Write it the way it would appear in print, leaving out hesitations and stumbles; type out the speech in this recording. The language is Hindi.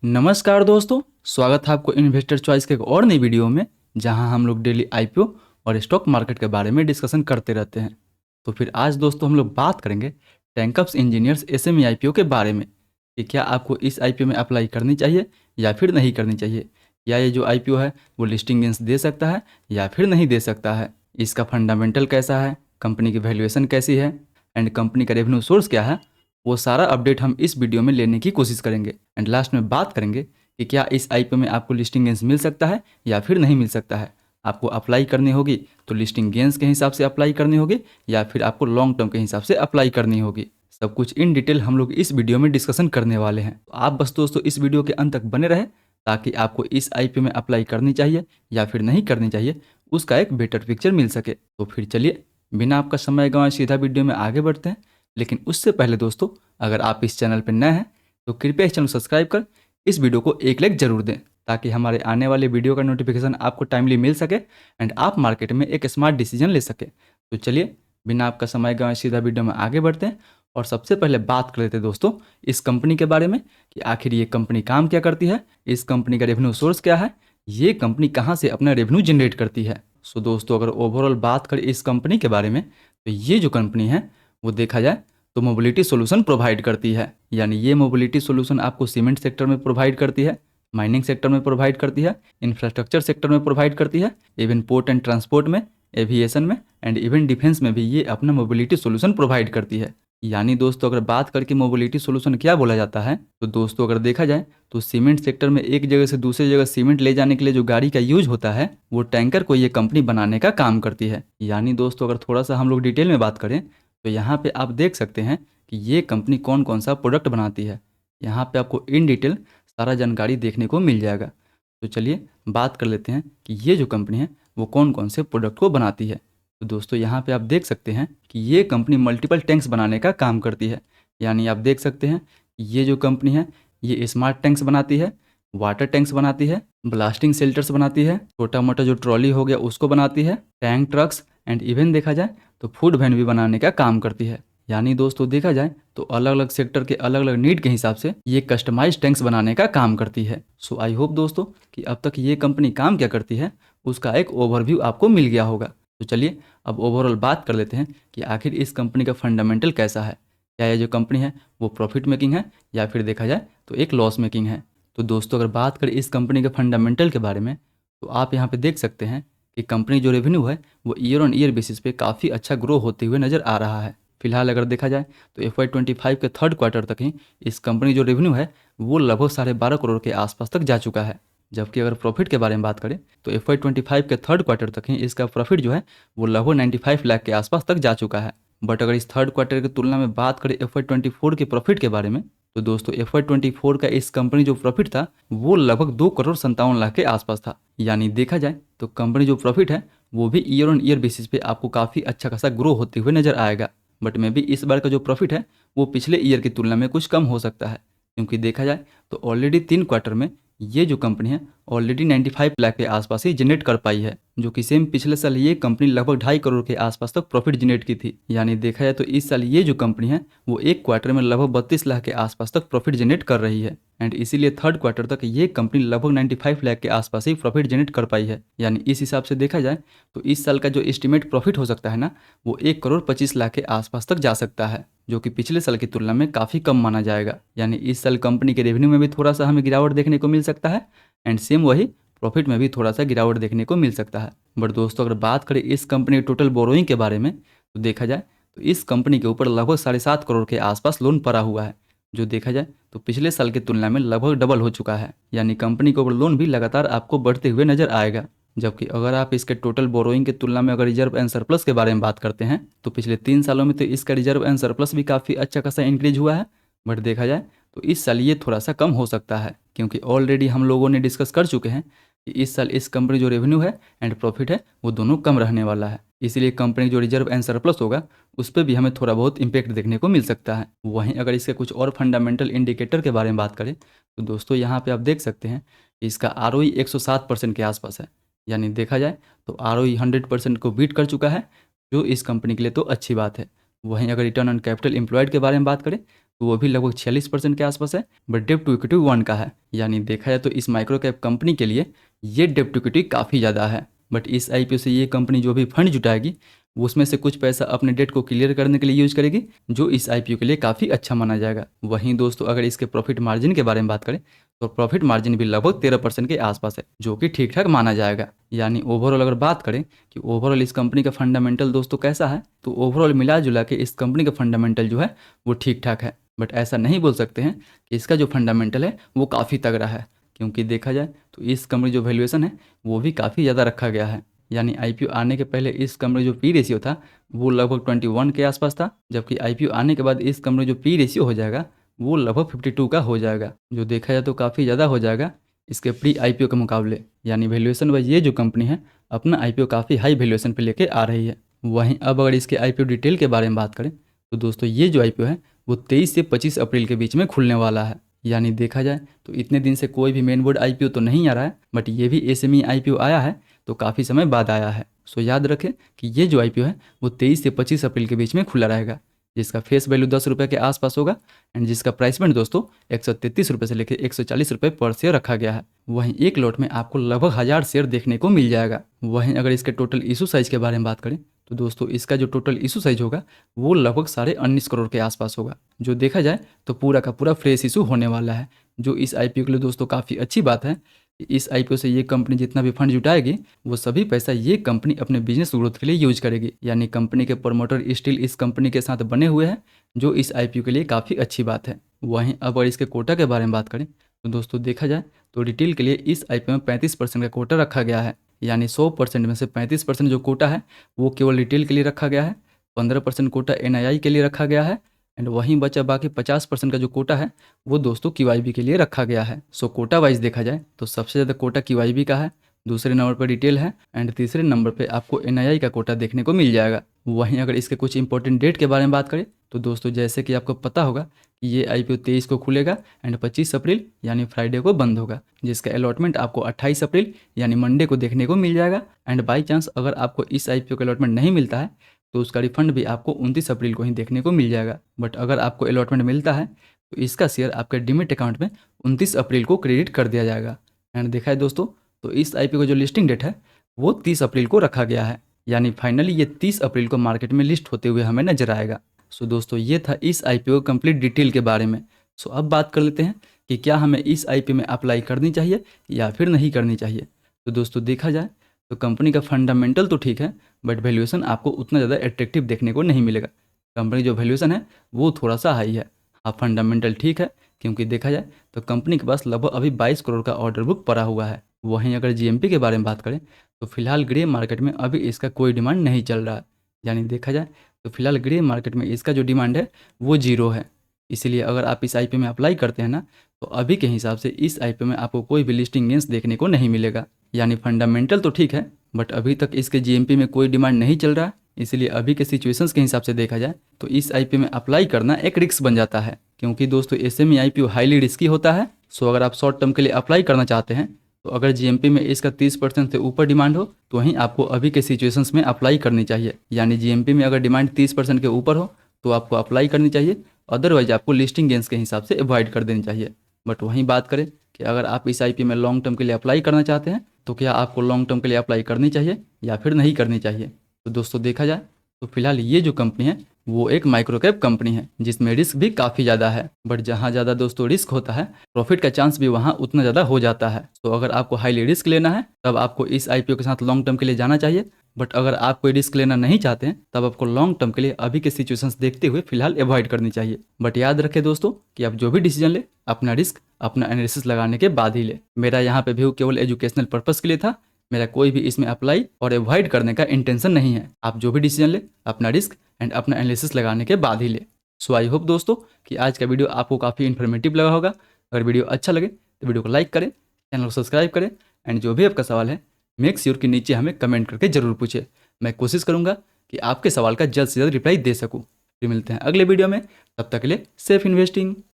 नमस्कार दोस्तों, स्वागत है आपको इन्वेस्टर चॉइस के एक और नई वीडियो में, जहां हम लोग डेली आईपीओ और स्टॉक मार्केट के बारे में डिस्कशन करते रहते हैं। तो फिर आज दोस्तों हम लोग बात करेंगे टैंकअप्स इंजीनियर्स एसएमई आईपीओ के बारे में कि क्या आपको इस आईपीओ में अप्लाई करनी चाहिए या फिर नहीं करनी चाहिए, या ये जो आईपीओ है वो लिस्टिंग गेंस दे सकता है या फिर नहीं दे सकता है, इसका फंडामेंटल कैसा है, कंपनी की वैल्यूएशन कैसी है एंड कंपनी का रेवेन्यू सोर्स क्या है, वो सारा अपडेट हम इस वीडियो में लेने की कोशिश करेंगे। एंड लास्ट में बात करेंगे कि क्या इस आईपीओ में आपको लिस्टिंग गेंस मिल सकता है या फिर नहीं मिल सकता है। आपको अप्लाई करनी होगी तो लिस्टिंग गेंस के हिसाब से अप्लाई करनी होगी या फिर आपको लॉन्ग टर्म के हिसाब से अप्लाई करनी होगी। सब कुछ इन डिटेल हम लोग इस वीडियो में डिस्कशन करने वाले हैं। तो आप बस दोस्तों इस वीडियो के अंत तक बने रहे ताकि आपको इस आईपीओ में अप्लाई करनी चाहिए या फिर नहीं करनी चाहिए उसका एक बेटर पिक्चर मिल सके। तो फिर चलिए बिना आपका समय गंवाए सीधा वीडियो में आगे बढ़ते हैं। लेकिन उससे पहले दोस्तों, अगर आप इस चैनल पर नए हैं तो कृपया इस चैनल को सब्सक्राइब कर इस वीडियो को एक लाइक जरूर दें ताकि हमारे आने वाले वीडियो का नोटिफिकेशन आपको टाइमली मिल सके एंड आप मार्केट में एक स्मार्ट डिसीजन ले सके। तो चलिए बिना आपका समय गंवाए सीधा वीडियो में आगे बढ़ते हैं और सबसे पहले बात कर लेते हैं दोस्तों इस कंपनी के बारे में कि आखिर ये कंपनी काम क्या करती है, इस कंपनी का रेवेन्यू सोर्स क्या है, ये कंपनी कहाँ से अपना रेवेन्यू जनरेट करती है। सो दोस्तों अगर ओवरऑल बात करें इस कंपनी के बारे में तो ये जो कंपनी है वो देखा जाए तो मोबिलिटी सोल्यूशन प्रोवाइड करती है। यानी ये मोबिलिटी सोल्यूशन आपको सीमेंट सेक्टर में प्रोवाइड करती है, माइनिंग सेक्टर में प्रोवाइड करती है, इंफ्रास्ट्रक्चर सेक्टर में प्रोवाइड करती है, इवन पोर्ट एंड ट्रांसपोर्ट में, एविएशन में एंड इवन डिफेंस में भी ये अपना मोबिलिटी सोल्यूशन प्रोवाइड करती है। यानी दोस्तों अगर बात करके मोबिलिटी सोल्यूशन क्या बोला जाता है तो दोस्तों अगर देखा जाए तो सीमेंट सेक्टर में एक जगह से दूसरी जगह सीमेंट ले जाने के लिए जो गाड़ी का यूज होता है वो टैंकर को ये कंपनी बनाने का काम करती है। यानी दोस्तों अगर थोड़ा सा हम लोग डिटेल में बात करें तो यहाँ पे आप देख सकते हैं कि ये कंपनी कौन कौन सा प्रोडक्ट बनाती है। यहाँ पे आपको इन डिटेल सारा जानकारी देखने को मिल जाएगा। तो चलिए बात कर लेते हैं कि ये जो कंपनी है वो कौन कौन से प्रोडक्ट को बनाती है। तो दोस्तों यहाँ पे आप देख सकते हैं कि ये कंपनी मल्टीपल टैंक्स बनाने का काम करती है। यानी आप देख सकते हैं ये जो कंपनी है ये स्मार्ट टैंक्स बनाती है, वाटर टैंक्स बनाती है, ब्लास्टिंग शेल्टर्स बनाती है, छोटा मोटा जो ट्रॉली हो गया उसको बनाती है, टैंक ट्रक्स एंड इवन देखा जाए तो फूड वैन भी बनाने का काम करती है। यानी दोस्तों देखा जाए तो अलग अलग सेक्टर के अलग अलग नीड के हिसाब से ये कस्टमाइज टैंक्स बनाने का काम करती है। सो आई होप दोस्तों कि अब तक ये कंपनी काम क्या करती है उसका एक ओवरव्यू आपको मिल गया होगा। तो चलिए अब ओवरऑल बात कर लेते हैं कि आखिर इस कंपनी का फंडामेंटल कैसा है। क्या ये जो कंपनी है वो प्रॉफिट मेकिंग है या फिर देखा जाए तो एक लॉस मेकिंग है। तो दोस्तों अगर बात करें इस कंपनी के फंडामेंटल के बारे में तो आप यहाँ पे देख सकते हैं कि कंपनी जो रेवेन्यू है वो ईयर ऑन ईयर बेसिस पे काफ़ी अच्छा ग्रो होते हुए नज़र आ रहा है। फिलहाल अगर देखा जाए तो FY25 के थर्ड क्वार्टर तक ही इस कंपनी जो रेवेन्यू है वो लगभग 12.5 करोड़ के आसपास तक जा चुका है। जबकि अगर प्रॉफिट के बारे में बात करें तो FY25 के थर्ड क्वार्टर तक ही इसका प्रॉफिट जो है वो लगभग 95 लाख के आसपास तक जा चुका है। बट अगर इस थर्ड क्वार्टर की तुलना में बात करें FY24 के प्रॉफिट के बारे में तो दोस्तों FY24 का इस कंपनी जो प्रॉफिट था वो लगभग 2 करोड़ 57 लाख के आसपास था। यानी देखा जाए तो कंपनी जो प्रॉफिट है वो भी ईयर ऑन ईयर बेसिस पे आपको काफ़ी अच्छा खासा ग्रो होते हुए नजर आएगा। बट मे भी इस बार का जो प्रॉफिट है वो पिछले ईयर की तुलना में कुछ कम हो सकता है, क्योंकि देखा जाए तो ऑलरेडी 3 क्वार्टर में ये जो कंपनी है ऑलरेडी 95 लाख के आसपास ही जनरेट कर पाई है, जो कि सेम पिछले साल ये कंपनी लगभग 2.5 करोड़ के आसपास तक प्रॉफिट जनरेट की थी। यानी देखा जाए तो इस साल ये जो कंपनी है वो एक क्वार्टर में लगभग 32 लाख के आसपास तक प्रॉफिट जनरेट कर रही है। एंड इसीलिए थर्ड क्वार्टर तक ये कंपनी लगभग 95 लाख के आसपास ही प्रॉफिट जनरेट कर पाई है। यानी इस हिसाब से देखा जाए तो इस साल का जो एस्टिमेट प्रॉफिट हो सकता है ना वो 1 करोड़ 25 लाख के आसपास तक जा सकता है, जो कि पिछले साल की तुलना में काफ़ी कम माना जाएगा। यानी इस साल कंपनी के रेवेन्यू में भी थोड़ा सा हमें गिरावट देखने को मिल सकता है एंड सेम वही प्रॉफिट में भी थोड़ा सा गिरावट देखने को मिल सकता है। बट दोस्तों अगर बात करें इस कंपनी के टोटल बोरोइंग के बारे में तो देखा जाए तो इस कंपनी के ऊपर लगभग 7.5 करोड़ के आसपास लोन पड़ा हुआ है, जो देखा जाए तो पिछले साल की तुलना में लगभग डबल हो चुका है। यानी कंपनी के ऊपर लोन भी लगातार आपको बढ़ते हुए नजर आएगा। जबकि अगर आप इसके टोटल बोरोइंग की तुलना में अगर रिजर्व एंड सरप्लस के बारे में बात करते हैं तो पिछले 3 सालों में तो इसका रिजर्व एंड सरप्लस भी काफ़ी अच्छा खासा इंक्रीज हुआ है। बट देखा जाए तो इस साल ये थोड़ा सा कम हो सकता है, क्योंकि ऑलरेडी हम लोगों ने डिस्कस कर चुके हैं कि इस साल इस कंपनी जो रेवेन्यू है एंड प्रॉफिट है वो दोनों कम रहने वाला है। इसीलिए कंपनी जो रिजर्व एंड सरप्लस होगा उस पर भी हमें थोड़ा बहुत इम्पैक्ट देखने को मिल सकता है। वहीं अगर इसके कुछ और फंडामेंटल इंडिकेटर के बारे में बात करें तो दोस्तों यहाँ पे आप देख सकते हैं कि इसका ROE 107% के आसपास है। यानी देखा जाए तो ROE 100% को बीट कर चुका है, जो इस कंपनी के लिए तो अच्छी बात है। वहीं अगर रिटर्न ऑन कैपिटल एम्प्लॉयड के बारे में बात करें तो वो भी लगभग 46% के आसपास है, बट डेप्ट टू इक्विटी 1 का है। यानी देखा जाए तो इस माइक्रो कैप कंपनी के लिए ये डेप्ट टू इक्विटी काफ़ी ज़्यादा है। बट इस आईपीओ से ये कंपनी जो भी फंड जुटाएगी उसमें से कुछ पैसा अपने डेट को क्लियर करने के लिए यूज करेगी, जो इस आईपीओ के लिए काफ़ी अच्छा माना जाएगा। वहीं दोस्तों अगर इसके प्रॉफिट मार्जिन के बारे में बात करें तो प्रॉफिट मार्जिन भी लगभग 13% के आसपास है, जो कि ठीक ठाक माना जाएगा। यानी ओवरऑल अगर बात करें कि ओवरऑल इस कंपनी का फंडामेंटल दोस्तों कैसा है, तो ओवरऑल मिला जुला के इस कंपनी का फंडामेंटल जो है वो ठीक ठाक है। बट ऐसा नहीं बोल सकते हैं कि इसका जो फंडामेंटल है वो काफ़ी तगड़ा है, क्योंकि देखा जाए तो इस कंपनी जो वैल्यूएशन है वो भी काफ़ी ज़्यादा रखा गया है। यानी आईपीओ आने के पहले इस कंपनी जो पी रेशियो था वो लगभग 21 के आसपास था, जबकि आईपीओ आने के बाद इस कंपनी जो पी रेशियो हो जाएगा वो लगभग 52 का हो जाएगा, जो देखा जाए तो काफ़ी ज़्यादा हो जाएगा इसके प्री आईपीओ के मुकाबले। यानी वैल्यूएशन वाइज ये जो कंपनी है अपना आईपीओ काफ़ी हाई वैल्यूएशन पे लेके आ रही है। वहीं अब अगर इसके आईपीओ डिटेल के बारे में बात करें तो दोस्तों ये जो आईपीओ है वो 23 से 25 अप्रैल के बीच में खुलने वाला है। यानी देखा जाए तो इतने दिन से कोई भी मेन बोर्ड आईपीओ तो नहीं आ रहा है, बट ये भी एसएमई आईपीओ आया है तो काफ़ी समय बाद आया है। सो याद रखें कि ये जो आईपीओ है वो 23 से 25 अप्रैल के बीच में खुला रहेगा, जिसका फेस वैल्यू 10 रुपये के आसपास होगा एंड जिसका प्राइस बैंड दोस्तों 133 रुपये से लेकर 140 रुपये पर शेयर रखा गया है। वहीं एक लॉट में आपको लगभग 1000 शेयर देखने को मिल जाएगा। वहीं अगर इसके टोटल इशू साइज के बारे में बात करें तो दोस्तों इसका जो टोटल इशू साइज होगा वो लगभग 19.5 करोड़ के आसपास होगा, जो देखा जाए तो पूरा का पूरा फ्रेश इशू होने वाला है, जो इस आईपीओ के लिए दोस्तों काफ़ी अच्छी बात है। इस आईपीओ से ये कंपनी जितना भी फंड जुटाएगी वो सभी पैसा ये कंपनी अपने बिजनेस ग्रोथ के लिए यूज करेगी। यानी कंपनी के प्रमोटर स्टिल इस कंपनी के साथ बने हुए हैं, जो इस आईपीओ के लिए काफ़ी अच्छी बात है। वहीं अब अगर इसके कोटा के बारे में बात करें तो दोस्तों देखा जाए तो रिटेल के लिए इस आईपीओ में 35% का कोटा रखा गया है। यानी 100% में से 35% जो कोटा है वो केवल रिटेल के लिए रखा गया है, 15% कोटा एनआईआई के लिए रखा गया है एंड वहीं बचा बाकी 50% का जो कोटा है वो दोस्तों क्यूआईबी के लिए रखा गया है। सो कोटा वाइज देखा जाए तो सबसे ज़्यादा कोटा क्यूआईबी का है, दूसरे नंबर पर रिटेल है एंड तीसरे नंबर पे आपको एनआईआई का कोटा देखने को मिल जाएगा। वहीं अगर इसके कुछ इंपॉर्टेंट डेट के बारे में बात करें तो दोस्तों जैसे कि आपको पता होगा कि ये आईपीओ 23 को खुलेगा एंड 25 अप्रैल यानी फ्राइडे को बंद होगा, जिसका अलॉटमेंट आपको 28 अप्रैल यानी मंडे को देखने को मिल जाएगा। एंड बाई चांस अगर आपको इस आईपीओ का अलॉटमेंट नहीं मिलता है तो उसका रिफंड भी आपको 29 अप्रैल को ही देखने को मिल जाएगा। बट अगर आपको अलॉटमेंट मिलता है तो इसका शेयर आपके डीमेट अकाउंट में 29 अप्रैल को क्रेडिट कर दिया जाएगा। एंड देखा है दोस्तों तो इस आईपीओ का जो लिस्टिंग डेट है वो 30 अप्रैल को रखा गया है, यानी फाइनली ये 30 अप्रैल को मार्केट में लिस्ट होते हुए हमें नजर आएगा। सो दोस्तों ये था इस आईपीओ कंप्लीट डिटेल के बारे में। सो अब बात कर लेते हैं कि क्या हमें इस आईपीओ में अप्लाई करनी चाहिए या फिर नहीं करनी चाहिए। तो दोस्तों देखा जाए तो कंपनी का फंडामेंटल तो ठीक है, बट वैल्यूएशन आपको उतना ज़्यादा एट्रैक्टिव देखने को नहीं मिलेगा। कंपनी जो वैल्यूएशन है वो थोड़ा सा हाई है। हाँ फंडामेंटल ठीक है, क्योंकि देखा जाए तो कंपनी के पास लगभग अभी 22 करोड़ का ऑर्डर बुक पड़ा हुआ है। वहीं अगर जीएमपी के बारे में बात करें तो फिलहाल ग्रे मार्केट में अभी इसका कोई डिमांड नहीं चल रहा है। यानी देखा जाए तो फिलहाल ग्रे मार्केट में इसका जो डिमांड है वो जीरो है। इसीलिए अगर आप इस आईपीओ में अप्लाई करते हैं ना तो अभी के हिसाब से इस आईपीओ में आपको कोई भी लिस्टिंग गेंस देखने को नहीं मिलेगा। यानी फंडामेंटल तो ठीक है, बट अभी तक इसके जीएमपी में कोई डिमांड नहीं चल रहा है। इसलिए अभी के सिचुएशंस के हिसाब से देखा जाए तो इस आईपीओ में अप्लाई करना एक रिस्क बन जाता है, क्योंकि दोस्तों एसएमई आईपीओ हाईली रिस्की होता है। सो अगर आप शॉर्ट टर्म के लिए अप्लाई करना चाहते हैं तो अगर जीएमपी में इसका 30% से ऊपर डिमांड हो तो वहीं आपको अभी के सिचुएशंस में अप्लाई करनी चाहिए। यानी जीएमपी में अगर डिमांड 30% के ऊपर हो तो आपको अप्लाई करनी चाहिए, अदरवाइज आपको लिस्टिंग गेंस के हिसाब से अवॉइड कर देनी चाहिए। बट वहीं बात करें कि अगर आप इस आईपीओ में लॉन्ग टर्म के लिए अप्लाई करना चाहते हैं तो क्या आपको लॉन्ग टर्म के लिए अप्लाई करनी चाहिए या फिर नहीं करनी चाहिए। तो दोस्तों देखा जाए तो फिलहाल ये जो कंपनी है वो एक माइक्रो कैप कंपनी है जिसमें रिस्क भी काफ़ी ज़्यादा है, बट जहाँ ज़्यादा दोस्तों रिस्क होता है प्रॉफिट का चांस भी वहाँ उतना ज़्यादा हो जाता है। तो अगर आपको हाईली रिस्क लेना है तब आपको इस आईपीओ के साथ लॉन्ग टर्म के लिए जाना चाहिए, बट अगर आप कोई रिस्क लेना नहीं चाहते हैं तब आपको लॉन्ग टर्म के लिए अभी के सिचुएशंस देखते हुए फिलहाल अवॉइड करनी चाहिए। बट याद रखें दोस्तों कि आप जो भी डिसीजन ले अपना रिस्क अपना एनालिसिस लगाने के बाद ही ले। मेरा यहाँ पे व्यू केवल एजुकेशनल पर्पस के लिए था, मेरा कोई भी इसमें अप्लाई और अवॉइड करने का इंटेंशन नहीं है। आप जो भी डिसीजन ले अपना रिस्क एंड अपना एनालिसिस लगाने के बाद ही ले। सो आई होप दोस्तों कि आज का वीडियो आपको काफ़ी इन्फॉर्मेटिव लगा होगा। अगर वीडियो अच्छा लगे तो वीडियो को लाइक करें, चैनल को सब्सक्राइब करें एंड जो भी आपका सवाल है मेक श्योर कि नीचे हमें कमेंट करके ज़रूर पूछे। मैं कोशिश करूँगा कि आपके सवाल का जल्द से जल्द रिप्लाई दे सकूँ। फिर मिलते हैं अगले वीडियो में, तब तक के लिए सेफ इन्वेस्टिंग।